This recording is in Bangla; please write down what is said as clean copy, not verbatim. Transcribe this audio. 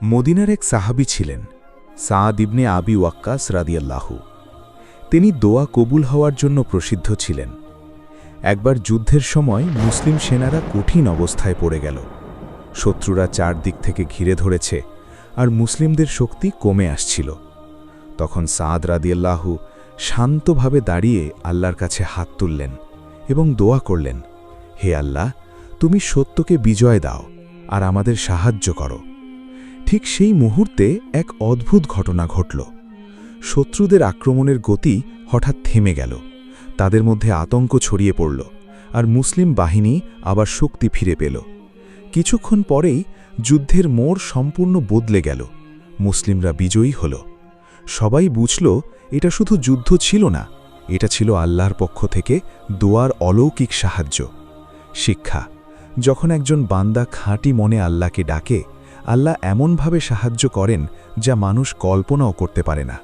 মদিনার এক সাহাবী ছিলেন সাআদ ইবনে আবি ওয়াক্কাস রাদিয়াল্লাহু। তিনি দোয়া কবুল হওয়ার জন্য প্রসিদ্ধ ছিলেন। একবার যুদ্ধের সময় মুসলিম সেনারা কঠিন অবস্থায় পড়ে গেল। শত্রুরা চারদিক থেকে ঘিরে ধরেছে আর মুসলিমদের শক্তি কমে আসছিল। তখন সাআদ রাদিয়াল্লাহু শান্তভাবে দাঁড়িয়ে আল্লাহর কাছে হাত তুললেন এবং দোয়া করলেন, হে আল্লাহ, তুমি সত্যকে বিজয় দাও আর আমাদের সাহায্য করো। ঠিক সেই মুহূর্তে এক অদ্ভুত ঘটনা ঘটল। শত্রুদের আক্রমণের গতি হঠাৎ থেমে গেল, তাদের মধ্যে আতঙ্ক ছড়িয়ে পড়ল আর মুসলিম বাহিনী আবার শক্তি ফিরে পেল। কিছুক্ষণ পরেই যুদ্ধের মোড় সম্পূর্ণ বদলে গেল। মুসলিমরা বিজয়ী হল। সবাই বুঝল এটা শুধু যুদ্ধ ছিল না, এটা ছিল আল্লাহর পক্ষ থেকে দোয়ার অলৌকিক সাহায্য। শিক্ষা: যখন একজন বান্দা খাঁটি মনে আল্লাহকে ডাকে, আল্লাহ এমনভাবে সাহায্য করেন যা মানুষ কল্পনাও করতে পারে না।